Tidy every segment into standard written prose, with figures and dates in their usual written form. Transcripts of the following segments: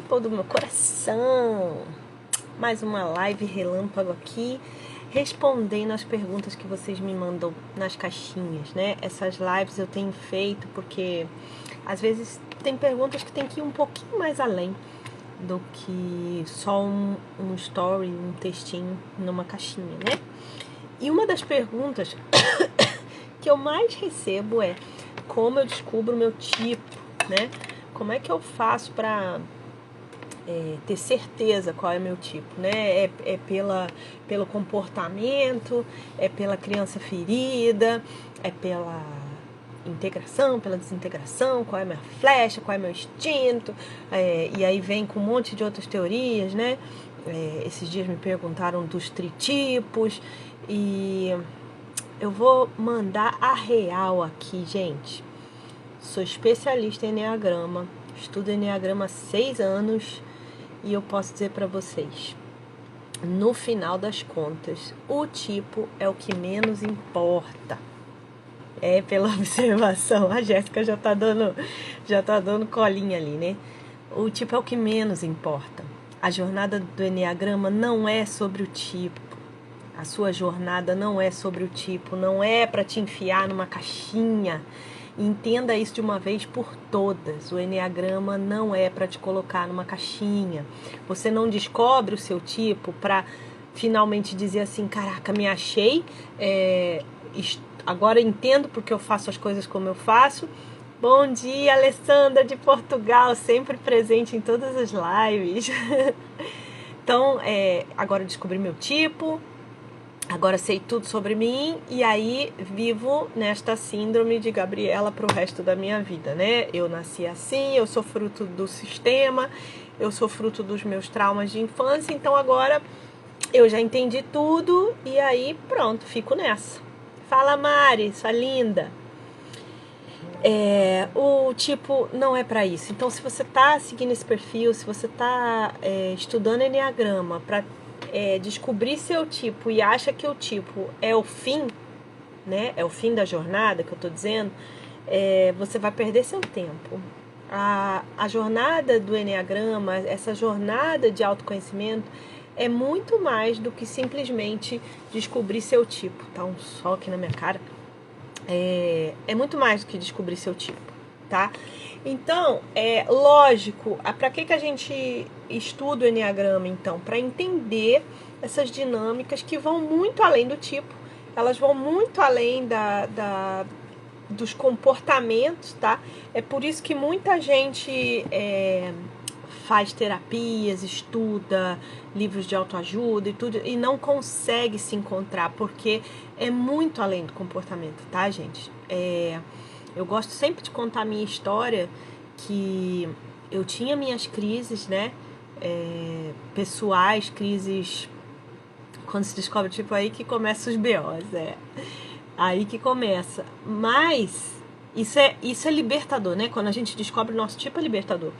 people do meu coração, mais uma live relâmpago aqui, respondendo as perguntas que vocês me mandam nas caixinhas, né? Essas lives eu tenho feito porque às vezes tem perguntas que tem que ir um pouquinho mais além do que só um story, um textinho numa caixinha, né? E uma das perguntas que eu mais recebo é como eu descubro o meu tipo, né? Como é que eu faço para ter certeza qual é o meu tipo, né? Pelo comportamento, é pela criança ferida, é pela integração, pela desintegração, qual é a minha flecha, qual é o meu instinto, e aí vem com um monte de outras teorias, né? Esses dias me perguntaram dos tritipos e eu vou mandar a real aqui, gente. Sou especialista em Enneagrama, estudo Enneagrama há 6 anos e eu posso dizer para vocês, no final das contas, o tipo é o que menos importa. É pela observação, a Jéssica já tá dando colinha ali, né? O tipo é o que menos importa. A jornada do Enneagrama não é sobre o tipo. A sua jornada não é sobre o tipo, não é para te enfiar numa caixinha. Entenda isso de uma vez por todas. O Enneagrama não é para te colocar numa caixinha. Você não descobre o seu tipo para finalmente dizer assim, caraca, me achei, agora entendo porque eu faço as coisas como eu faço. Bom dia, Alessandra de Portugal, sempre presente em todas as lives. Então, agora eu descobri meu tipo, agora sei tudo sobre mim e aí vivo nesta síndrome de Gabriela pro resto da minha vida, né? Eu nasci assim, eu sou fruto do sistema, eu sou fruto dos meus traumas de infância, então agora eu já entendi tudo e aí pronto, fico nessa. Fala, Mari, sua linda. O tipo não é para isso. Então, se você tá seguindo esse perfil, se você tá estudando Enneagrama para descobrir seu tipo e acha que o tipo é o fim, né? É o fim da jornada que eu tô dizendo, você vai perder seu tempo. A jornada do Enneagrama, essa jornada de autoconhecimento é muito mais do que simplesmente descobrir seu tipo. Tá um sol aqui na minha cara. É muito mais do que descobrir seu tipo, tá? Então, lógico, para que a gente estuda o Enneagrama, então? Para entender essas dinâmicas que vão muito além do tipo, elas vão muito além dos comportamentos, tá? É por isso que muita gente faz terapias, estuda livros de autoajuda e tudo, e não consegue se encontrar, porque é muito além do comportamento, tá, gente? Eu gosto sempre de contar a minha história, que eu tinha minhas crises, né, pessoais, crises, quando se descobre, tipo, aí que começa os BOs, aí que começa, mas isso é libertador, né? Quando a gente descobre o nosso tipo, é libertador.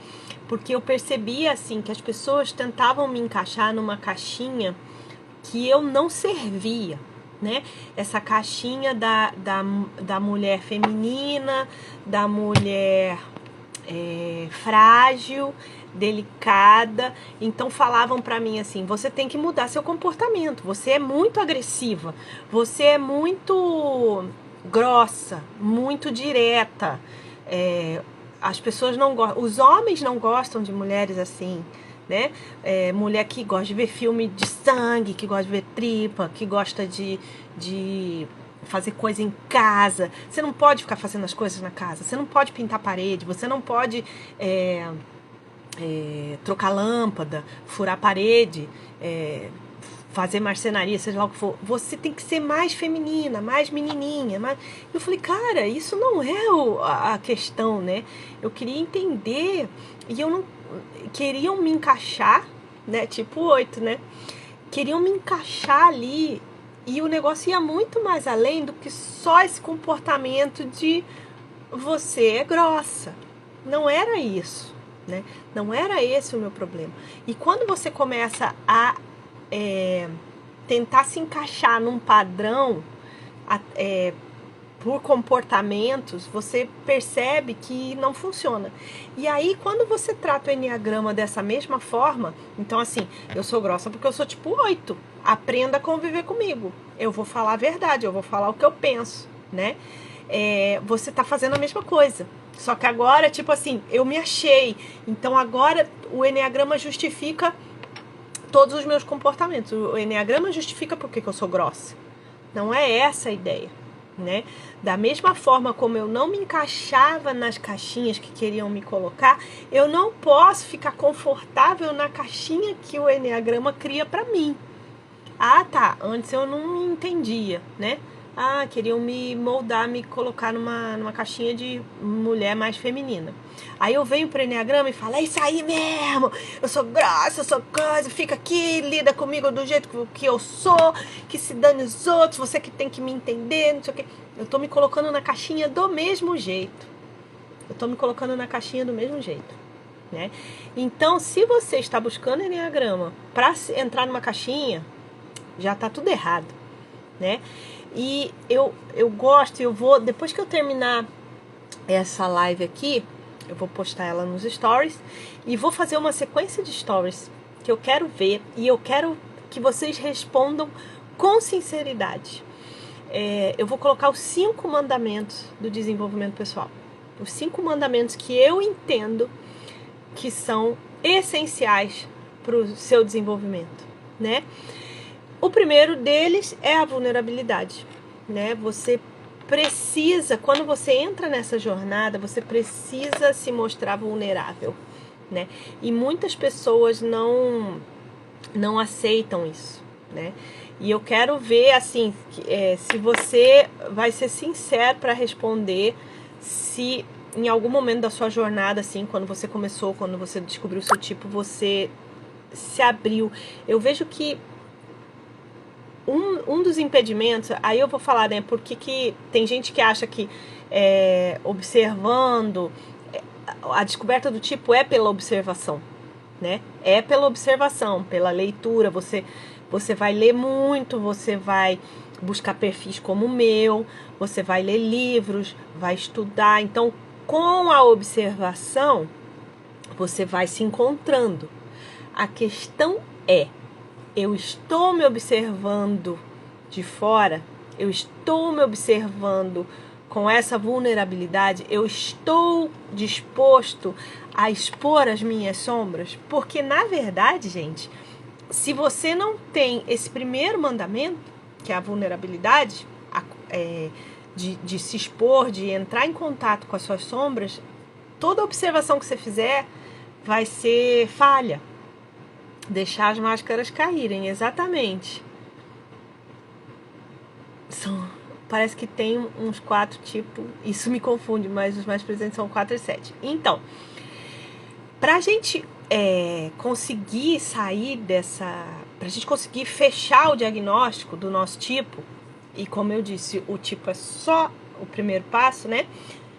Porque eu percebia, assim, que as pessoas tentavam me encaixar numa caixinha que eu não servia, né? Essa caixinha da mulher feminina, da mulher frágil, delicada. Então falavam pra mim assim, você tem que mudar seu comportamento, você é muito agressiva, você é muito grossa, muito direta, as pessoas não gostam, os homens não gostam de mulheres assim, né? Mulher que gosta de ver filme de sangue, que gosta de ver tripa, que gosta de fazer coisa em casa. Você não pode ficar fazendo as coisas na casa, você não pode pintar a parede, você não pode trocar lâmpada, furar a parede, fazer marcenaria, seja lá o que for. Você tem que ser mais feminina, mais menininha. Eu falei, cara, isso não é a questão, né? Eu queria entender e eu não... Queriam me encaixar, né? Tipo 8, né? Queriam me encaixar ali e o negócio ia muito mais além do que só esse comportamento de você é grossa. Não era isso, né? Não era esse o meu problema. E quando você começa a tentar se encaixar num padrão, por comportamentos, você percebe que não funciona. E aí, quando você trata o Enneagrama dessa mesma forma, então assim, eu sou grossa porque eu sou tipo 8. Aprenda a conviver comigo. Eu vou falar a verdade, eu vou falar o que eu penso, né? Você tá fazendo a mesma coisa. Só que agora, tipo assim, eu me achei. Então agora o Enneagrama justifica todos os meus comportamentos. O Enneagrama justifica por que eu sou grossa. Não é essa a ideia, né? Da mesma forma como eu não me encaixava nas caixinhas que queriam me colocar, eu não posso ficar confortável na caixinha que o Enneagrama cria para mim. Ah, tá, antes eu não entendia, né? Ah, queriam me moldar, me colocar numa caixinha de mulher mais feminina. Aí eu venho pro Enneagrama e falo, é isso aí mesmo, eu sou grossa, eu sou coisa, fica aqui, lida comigo do jeito que eu sou, que se dane os outros, você que tem que me entender, não sei o quê. Eu tô me colocando na caixinha do mesmo jeito. Né? Então, se você está buscando Enneagrama para entrar numa caixinha, já tá tudo errado, né? E eu gosto, depois que eu terminar essa live aqui, eu vou postar ela nos stories e vou fazer uma sequência de stories que eu quero ver e eu quero que vocês respondam com sinceridade. Eu vou colocar os 5 mandamentos do desenvolvimento pessoal. Os 5 mandamentos que eu entendo que são essenciais para o seu desenvolvimento, né? O primeiro deles é a vulnerabilidade, né? Você precisa, quando você entra nessa jornada, você precisa se mostrar vulnerável, né? E muitas pessoas não aceitam isso, né? E eu quero ver, assim, se você vai ser sincero para responder se em algum momento da sua jornada, assim, quando você começou, quando você descobriu o seu tipo, você se abriu. Eu vejo que um dos impedimentos, aí eu vou falar, né, porque que tem gente que acha que observando, a descoberta do tipo é pela observação, né? É pela observação, pela leitura, você vai ler muito, você vai buscar perfis como o meu, você vai ler livros, vai estudar, então com a observação você vai se encontrando. A questão é, eu estou me observando de fora, eu estou me observando com essa vulnerabilidade, eu estou disposto a expor as minhas sombras, porque na verdade, gente, se você não tem esse primeiro mandamento, que é a vulnerabilidade, de se expor, de entrar em contato com as suas sombras, toda observação que você fizer vai ser falha. Deixar as máscaras caírem, exatamente. Parece que tem uns 4 tipos, isso me confunde, mas os mais presentes são 4 e 7. Então, pra gente conseguir sair pra gente conseguir fechar o diagnóstico do nosso tipo, e como eu disse, o tipo é só o primeiro passo, né?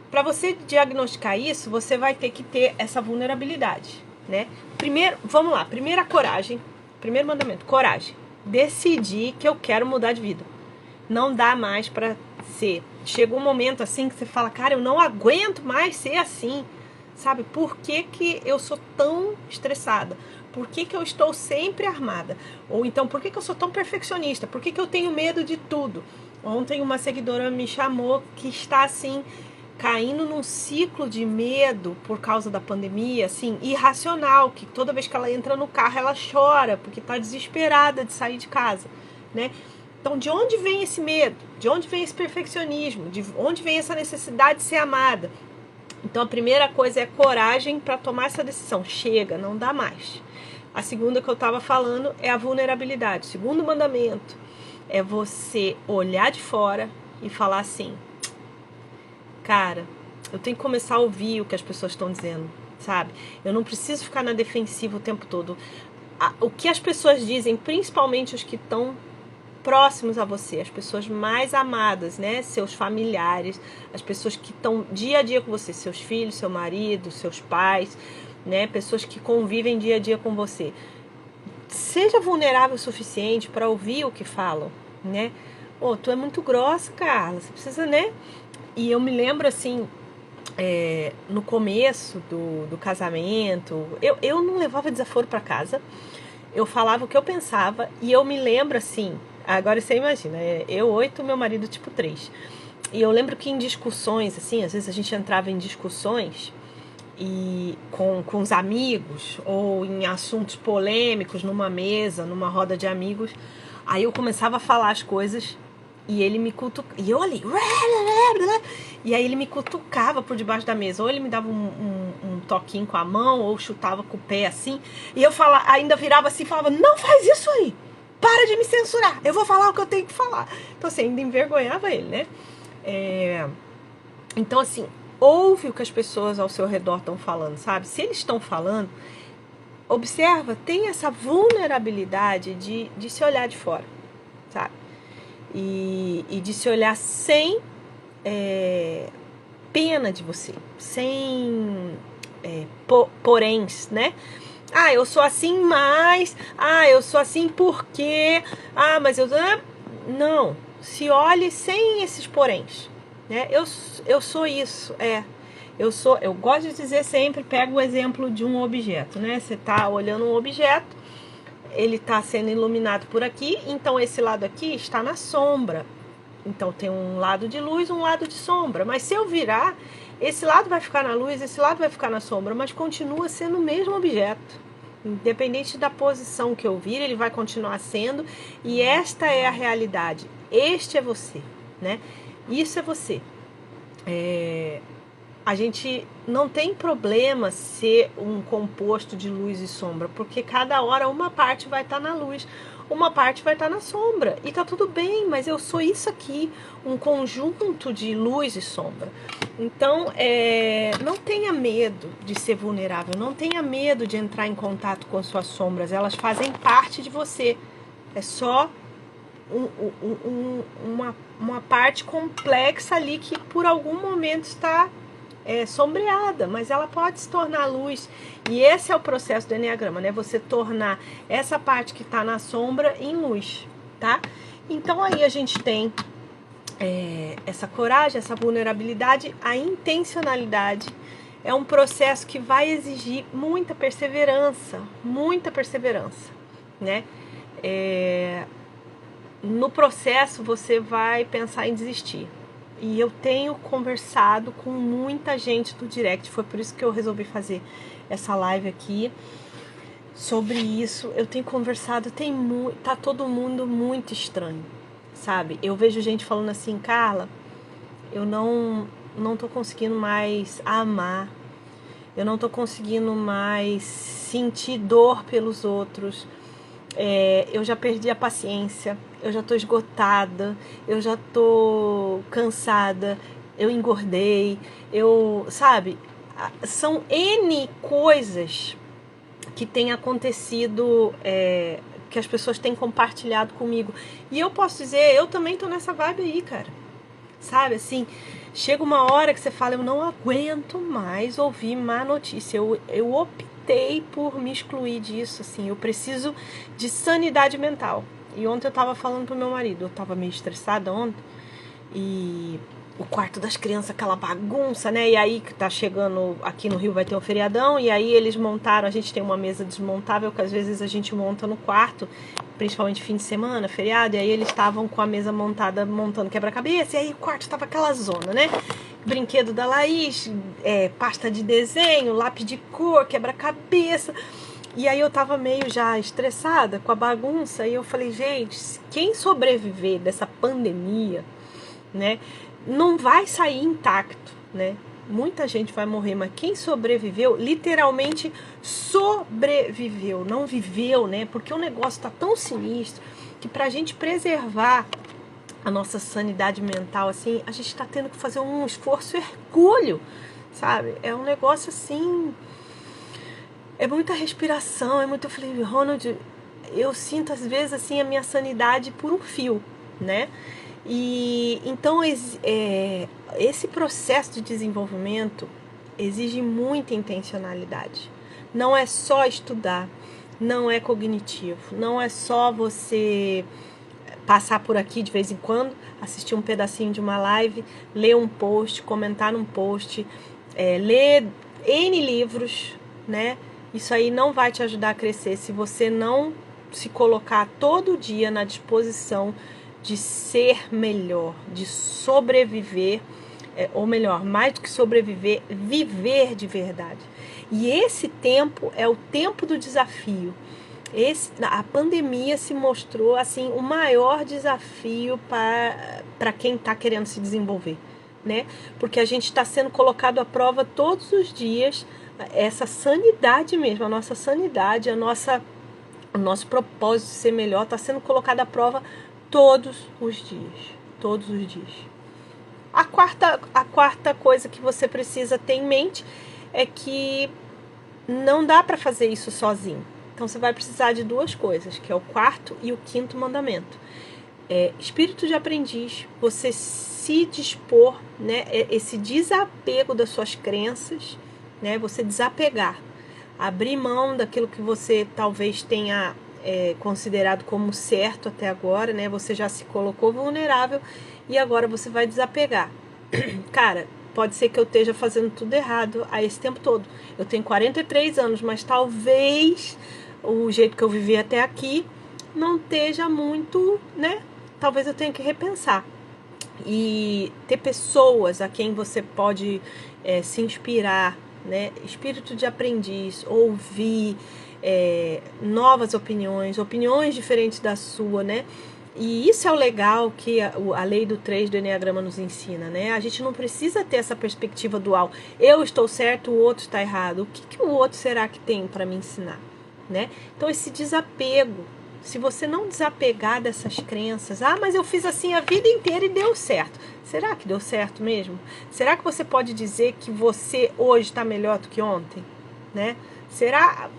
Pra você diagnosticar isso, você vai ter que ter essa vulnerabilidade, né? Primeiro, vamos lá, primeira coragem, primeiro mandamento, coragem. Decidir que eu quero mudar de vida. Não dá mais pra ser. Chega um momento assim que você fala, cara, eu não aguento mais ser assim. Sabe, por que eu sou tão estressada? Por que eu estou sempre armada? Ou então, por que eu sou tão perfeccionista? Por que eu tenho medo de tudo? Ontem uma seguidora me chamou que está assim, caindo num ciclo de medo por causa da pandemia, assim, irracional, que toda vez que ela entra no carro ela chora, porque está desesperada de sair de casa, né? Então, de onde vem esse medo? De onde vem esse perfeccionismo? De onde vem essa necessidade de ser amada? Então, a primeira coisa é coragem para tomar essa decisão. Chega, não dá mais. A segunda que eu estava falando é a vulnerabilidade. O segundo mandamento é você olhar de fora e falar assim, cara, eu tenho que começar a ouvir o que as pessoas estão dizendo, sabe? Eu não preciso ficar na defensiva o tempo todo. O que as pessoas dizem, principalmente os que estão próximos a você, as pessoas mais amadas, né? Seus familiares, as pessoas que estão dia a dia com você, seus filhos, seu marido, seus pais, né? Pessoas que convivem dia a dia com você. Seja vulnerável o suficiente para ouvir o que falam, né? Tu é muito grossa, Carla, você precisa, né? E eu me lembro assim, no começo do casamento, eu não levava desaforo para casa, eu falava o que eu pensava, e eu me lembro assim, agora você imagina, eu 8, meu marido tipo 3. E eu lembro que em discussões, assim, às vezes a gente entrava em discussões e com os amigos, ou em assuntos polêmicos, numa mesa, numa roda de amigos, aí eu começava a falar as coisas e ele me cutucava, e eu ali, e aí ele me cutucava por debaixo da mesa, ou ele me dava um toquinho com a mão, ou chutava com o pé assim, e eu ainda virava assim e falava, não faz isso aí, para de me censurar, eu vou falar o que eu tenho que falar. Então assim, ainda envergonhava ele, né? Então assim, ouve o que as pessoas ao seu redor estão falando, sabe? Se eles estão falando, observa, tem essa vulnerabilidade de se olhar de fora, sabe? E de se olhar sem pena de você, sem poréns, né? Ah, eu sou assim, mas... Ah, eu sou assim porque... Ah, mas eu... Não, se olhe sem esses poréns, né? Eu sou isso, eu gosto de dizer sempre, pega o exemplo de um objeto, né? Você tá olhando um objeto, ele está sendo iluminado por aqui, então esse lado aqui está na sombra. Então tem um lado de luz, um lado de sombra. Mas se eu virar, esse lado vai ficar na luz, esse lado vai ficar na sombra, mas continua sendo o mesmo objeto. Independente da posição que eu vir, ele vai continuar sendo. E esta é a realidade. Este é você, né? Isso é você. A gente não tem problema ser um composto de luz e sombra, porque cada hora uma parte vai estar na luz, uma parte vai estar na sombra, e tá tudo bem, mas eu sou isso aqui, um conjunto de luz e sombra. Então, não tenha medo de ser vulnerável, não tenha medo de entrar em contato com suas sombras, elas fazem parte de você, é só uma parte complexa ali que por algum momento está sombreada, mas ela pode se tornar luz. E esse é o processo do Enneagrama, né? Você tornar essa parte que está na sombra em luz, tá? Então aí a gente tem essa coragem, essa vulnerabilidade, a intencionalidade. É um processo que vai exigir muita perseverança, né? No processo você vai pensar em desistir. E eu tenho conversado com muita gente do direct, foi por isso que eu resolvi fazer essa live aqui sobre isso. Eu tenho conversado, tá todo mundo muito estranho, sabe? Eu vejo gente falando assim, Carla, eu não tô conseguindo mais amar, eu não tô conseguindo mais sentir dor pelos outros. Eu já perdi a paciência, eu já tô esgotada, eu já tô cansada, eu engordei, sabe? São N coisas que têm acontecido, que as pessoas têm compartilhado comigo. E eu posso dizer, eu também tô nessa vibe aí, cara. Sabe, assim, chega uma hora que você fala, eu não aguento mais ouvir má notícia, eu optei por me excluir disso, assim, eu preciso de sanidade mental. E ontem eu tava falando pro meu marido, eu tava meio estressada ontem, e o quarto das crianças, aquela bagunça, né? E aí que tá chegando, aqui no Rio vai ter um feriadão, e aí eles montaram, a gente tem uma mesa desmontável que às vezes a gente monta no quarto, principalmente fim de semana, feriado, e aí eles estavam com a mesa montada, montando quebra-cabeça, e aí o quarto tava aquela zona, né? Brinquedo da Laís, pasta de desenho, lápis de cor, quebra-cabeça. E aí eu tava meio já estressada com a bagunça, e eu falei, gente, quem sobreviver dessa pandemia, né, não vai sair intacto, né? Muita gente vai morrer, mas quem sobreviveu, literalmente sobreviveu, não viveu, né? Porque o negócio tá tão sinistro que pra gente preservar a nossa sanidade mental, assim, a gente tá tendo que fazer um esforço hercúleo, sabe? É um negócio assim, é muita respiração, é muito... Eu falei, Ronald, eu sinto às vezes assim a minha sanidade por um fio, né? E então esse processo de desenvolvimento exige muita intencionalidade. Não é só estudar, não é cognitivo, não é só você passar por aqui de vez em quando, assistir um pedacinho de uma live, ler um post, comentar num post, ler N livros, né? Isso aí não vai te ajudar a crescer se você não se colocar todo dia na disposição de ser melhor, de sobreviver, ou melhor, mais do que sobreviver, viver de verdade. E esse tempo é o tempo do desafio. A pandemia se mostrou assim o maior desafio para quem está querendo se desenvolver, né? Porque a gente está sendo colocado à prova todos os dias, essa sanidade mesmo, a nossa sanidade, o nosso propósito de ser melhor está sendo colocado à prova todos os dias, todos os dias. A quarta coisa que você precisa ter em mente é que não dá para fazer isso sozinho. Então você vai precisar de duas coisas, que é o quarto e o quinto mandamento. Espírito de aprendiz, você se dispor, né, esse desapego das suas crenças, né, você desapegar, abrir mão daquilo que você talvez tenha considerado como certo até agora, né, você já se colocou vulnerável e agora você vai desapegar. Cara, pode ser que eu esteja fazendo tudo errado a esse tempo todo. Eu tenho 43 anos, mas talvez o jeito que eu vivi até aqui não esteja muito, né? Talvez eu tenha que repensar. E ter pessoas a quem você pode se inspirar, né? Espírito de aprendiz, ouvir novas opiniões diferentes da sua, né? E isso é o legal que a lei do 3 do Enneagrama nos ensina, né? A gente não precisa ter essa perspectiva dual. Eu estou certo, o outro está errado. O que o outro será que tem para me ensinar, né? Então esse desapego, se você não desapegar dessas crenças, mas eu fiz assim a vida inteira e deu certo. Será que deu certo mesmo? Será que você pode dizer que você hoje está melhor do que ontem, né?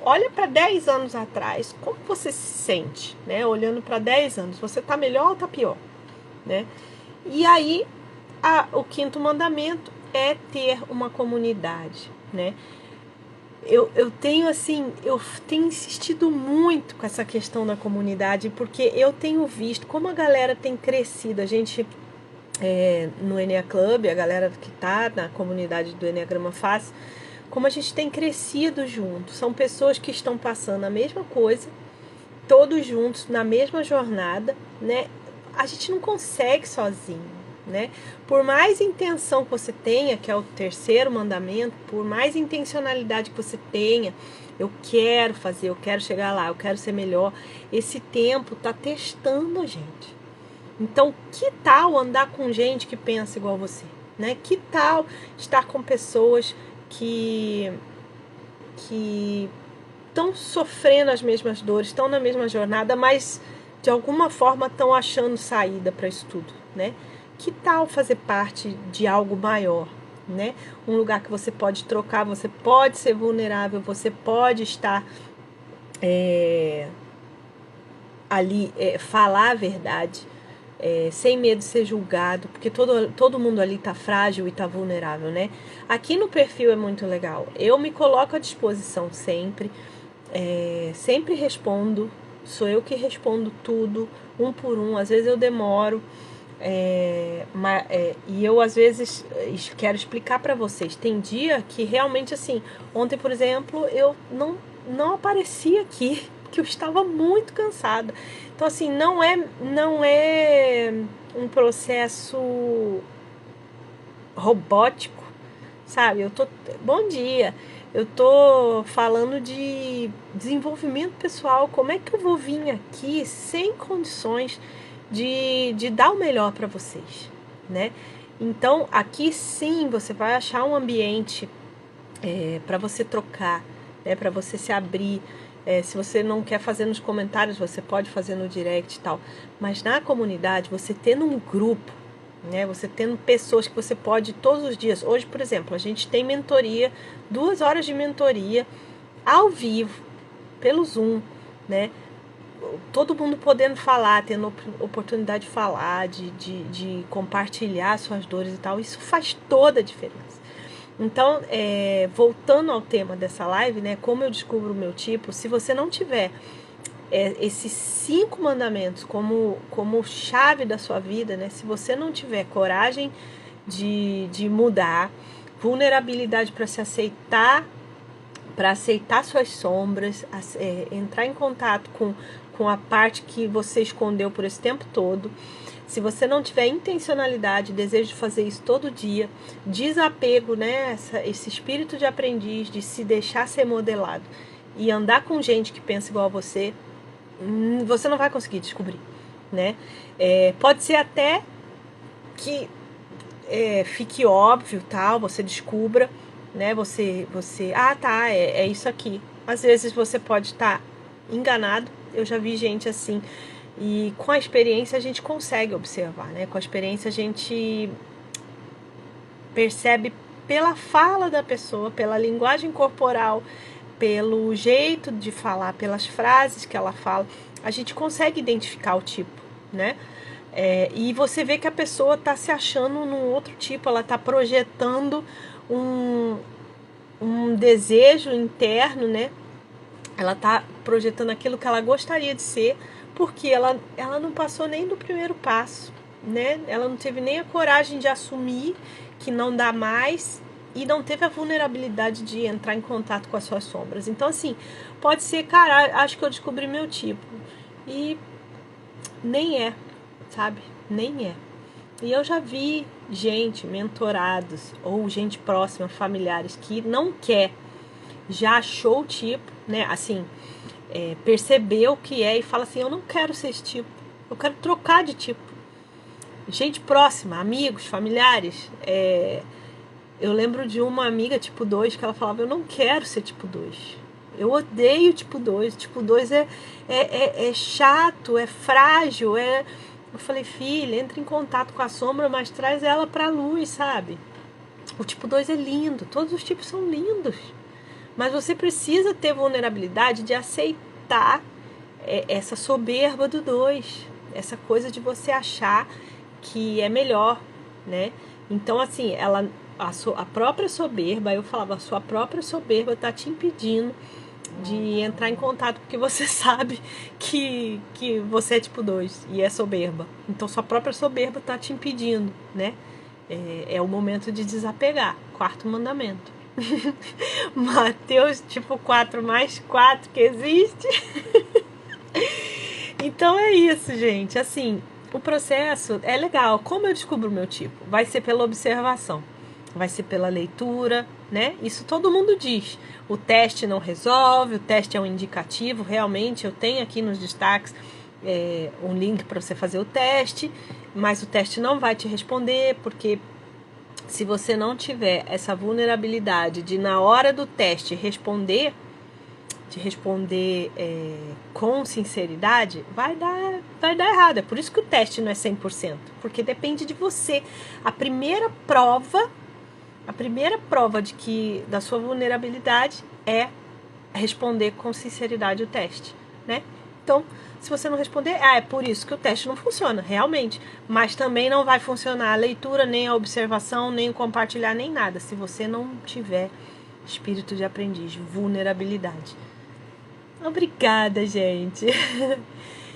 Olha para 10 anos atrás, como você se sente, né? Olhando para 10 anos, você está melhor ou está pior, né? E aí, o quinto mandamento é ter uma comunidade, né? Eu tenho insistido muito com essa questão da comunidade, porque eu tenho visto como a galera tem crescido. A gente, no Ennea Club, a galera que está na comunidade do Enneagrama Fácil, como a gente tem crescido junto. São pessoas que estão passando a mesma coisa, todos juntos, na mesma jornada, né? A gente não consegue sozinho, né? Por mais intenção que você tenha, que é o terceiro mandamento, por mais intencionalidade que você tenha, eu quero fazer, eu quero chegar lá, eu quero ser melhor, esse tempo tá testando a gente. Então, que tal andar com gente que pensa igual você, né? Que tal estar com pessoas que estão sofrendo as mesmas dores, estão na mesma jornada, mas de alguma forma estão achando saída para isso tudo, né? Que tal fazer parte de algo maior, né? Um lugar que você pode trocar, você pode ser vulnerável, você pode estar ali, falar a verdade, sem medo de ser julgado, porque todo mundo ali está frágil e está vulnerável, né? Aqui no perfil é muito legal. Eu me coloco à disposição sempre, sempre respondo, sou eu que respondo tudo, um por um, às vezes eu demoro, e eu às vezes quero explicar para vocês. Tem dia que realmente assim, ontem por exemplo, eu não apareci aqui, que eu estava muito cansada. Então assim, não é um processo robótico, sabe? Bom dia. Eu tô falando de desenvolvimento pessoal. Como é que eu vou vir aqui sem condições de dar o melhor para vocês, né? Então, aqui sim você vai achar um ambiente para você trocar, né? Para você se abrir. Se você não quer fazer nos comentários, você pode fazer no direct e tal. Mas na comunidade, você tendo um grupo, né? Você tendo pessoas que você pode todos os dias. Hoje, por exemplo, a gente tem mentoria, 2 horas de mentoria ao vivo, pelo Zoom, né? Todo mundo podendo falar, tendo oportunidade de falar, de compartilhar suas dores e tal. Isso faz toda a diferença. Então, voltando ao tema dessa live, né, como eu descubro o meu tipo, se você não tiver esses 5 mandamentos como chave da sua vida, né? Se você não tiver coragem de mudar, vulnerabilidade para se aceitar, para aceitar suas sombras, entrar em contato com a parte que você escondeu por esse tempo todo. Se você não tiver intencionalidade, desejo de fazer isso todo dia, desapego, né, esse espírito de aprendiz, de se deixar ser modelado e andar com gente que pensa igual a você, você não vai conseguir descobrir, né? Pode ser até que fique óbvio, tal, você descubra, né? Você tá, é isso aqui. Às vezes você pode estar enganado. Eu já vi gente assim. E com a experiência a gente consegue observar, né? Com a experiência a gente percebe pela fala da pessoa, pela linguagem corporal, pelo jeito de falar, pelas frases que ela fala, a gente consegue identificar o tipo, né? E você vê que a pessoa está se achando num outro tipo, ela está projetando um desejo interno, né? Ela está projetando aquilo que ela gostaria de ser, porque ela não passou nem do primeiro passo, né? Ela não teve nem a coragem de assumir que não dá mais e não teve a vulnerabilidade de entrar em contato com as suas sombras. Então, assim, pode ser, cara, acho que eu descobri meu tipo. E nem é, sabe? Nem é. E eu já vi gente, mentorados, ou gente próxima, familiares, que não quer, já achou o tipo, né? Assim, percebeu o que é e fala assim, eu não quero ser esse tipo, eu quero trocar de tipo. Gente próxima, amigos, familiares. Eu lembro de uma amiga tipo 2 que ela falava, eu não quero ser tipo 2. Eu odeio tipo 2. Tipo 2 é chato, é frágil. Eu falei, filha, entra em contato com a sombra, mas traz ela pra luz, sabe? O tipo 2 é lindo, todos os tipos são lindos. Mas você precisa ter vulnerabilidade de aceitar essa soberba do 2. Essa coisa de você achar que é melhor, né? Então, assim, a própria soberba, eu falava, a sua própria soberba tá te impedindo de entrar em contato, porque você sabe que você é tipo 2 e é soberba. Então, sua própria soberba tá te impedindo, né? É o momento de desapegar. 4º mandamento. Mateus, tipo 4 mais 4 que existe. Então é isso, gente. Assim, o processo é legal. Como eu descubro o meu tipo? Vai ser pela observação, vai ser pela leitura, né? Isso todo mundo diz. O teste não resolve, o teste é um indicativo. Realmente, eu tenho aqui nos destaques um link para você fazer o teste, mas o teste não vai te responder, porque se você não tiver essa vulnerabilidade de, na hora do teste, responder com sinceridade, vai dar errado. É por isso que o teste não é 100%, porque depende de você. A primeira prova da sua vulnerabilidade é responder com sinceridade o teste, né? Então, se você não responder, é por isso que o teste não funciona, realmente. Mas também não vai funcionar a leitura, nem a observação, nem o compartilhar, nem nada, se você não tiver espírito de aprendiz, vulnerabilidade. Obrigada, gente.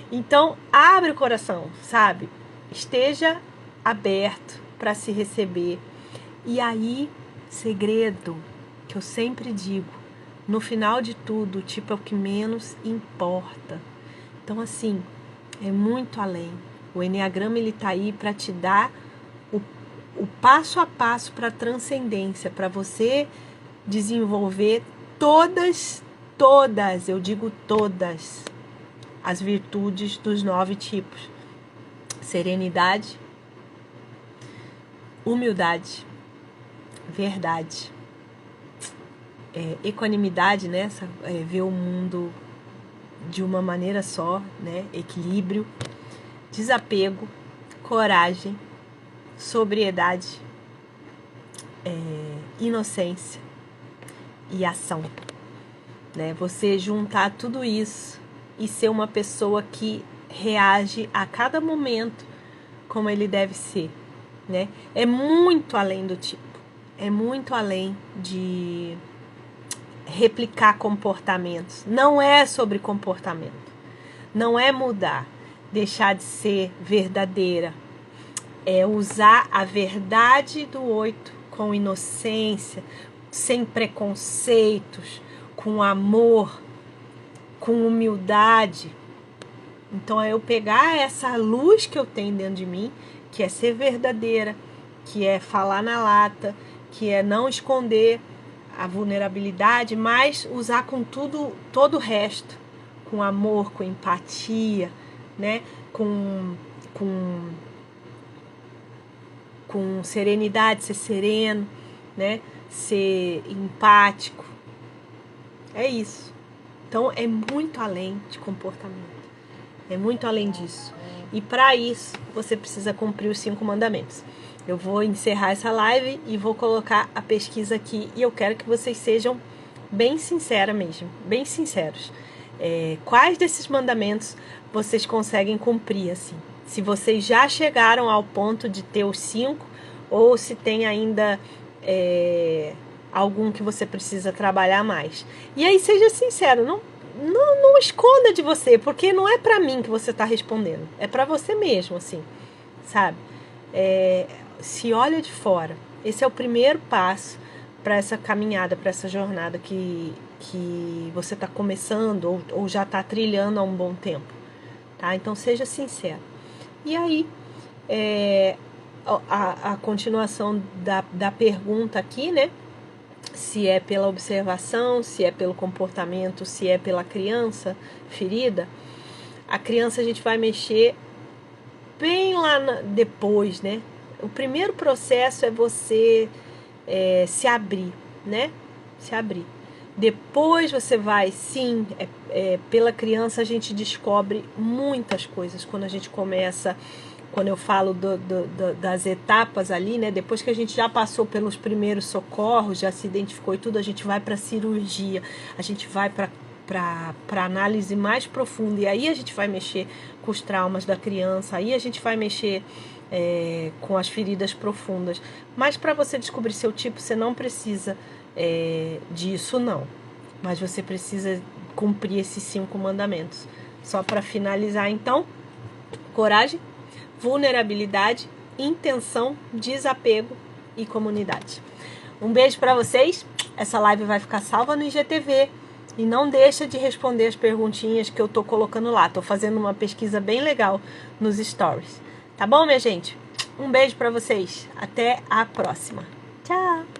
Então, abre o coração, sabe? Esteja aberto para se receber. E aí, segredo que eu sempre digo, no final de tudo, o tipo é o que menos importa. Então, assim, é muito além. O Enneagrama, ele tá aí para te dar o passo a passo para a transcendência, para você desenvolver todas, eu digo todas, as virtudes dos 9 tipos. Serenidade, humildade, verdade, equanimidade, né? Ver o mundo de uma maneira só, né? Equilíbrio, desapego, coragem, sobriedade, inocência e ação, né? Você juntar tudo isso e ser uma pessoa que reage a cada momento como ele deve ser, né? É muito além do tipo, é muito além de replicar comportamentos. Não é sobre comportamento. não é mudar, deixar de ser verdadeira. É usar a verdade do 8 com inocência, sem preconceitos, com amor, com humildade. Então é eu pegar essa luz que eu tenho dentro de mim, que é ser verdadeira, que é falar na lata, que é não esconder a vulnerabilidade, mas usar com todo o resto, com amor, com empatia, né? com serenidade, ser sereno, né? Ser empático. É isso. Então é muito além de comportamento. É muito além disso. E para isso você precisa cumprir os 5 mandamentos. Eu vou encerrar essa live e vou colocar a pesquisa aqui. E eu quero que vocês sejam bem sinceras mesmo, bem sinceros. Quais desses mandamentos vocês conseguem cumprir assim? Se vocês já chegaram ao ponto de ter os 5, ou se tem ainda algum que você precisa trabalhar mais. E aí seja sincero, não esconda de você, porque não é para mim que você está respondendo, é para você mesmo, assim, sabe? Se olha de fora. Esse é o primeiro passo para essa caminhada, para essa jornada que você está começando ou já está trilhando há um bom tempo, tá? Então seja sincero. E aí, a continuação da pergunta aqui, né? Se é pela observação, se é pelo comportamento, se é pela criança ferida. A criança a gente vai mexer bem lá depois, né? O primeiro processo é você se abrir, né? Se abrir. Depois você vai, sim, pela criança a gente descobre muitas coisas quando a gente começa, quando eu falo das etapas ali, né? Depois que a gente já passou pelos primeiros socorros, já se identificou e tudo, a gente vai para a cirurgia, a gente vai para análise mais profunda, e aí a gente vai mexer com os traumas da criança, aí a gente vai mexer com as feridas profundas. Mas para você descobrir seu tipo, você não precisa disso, não. Mas você precisa cumprir esses 5 mandamentos. Só para finalizar, então, coragem, vulnerabilidade, intenção, desapego e comunidade. Um beijo para vocês. Essa live vai ficar salva no IGTV. E não deixa de responder as perguntinhas que eu tô colocando lá. Tô fazendo uma pesquisa bem legal nos stories. Tá bom, minha gente? Um beijo para vocês. Até a próxima. Tchau!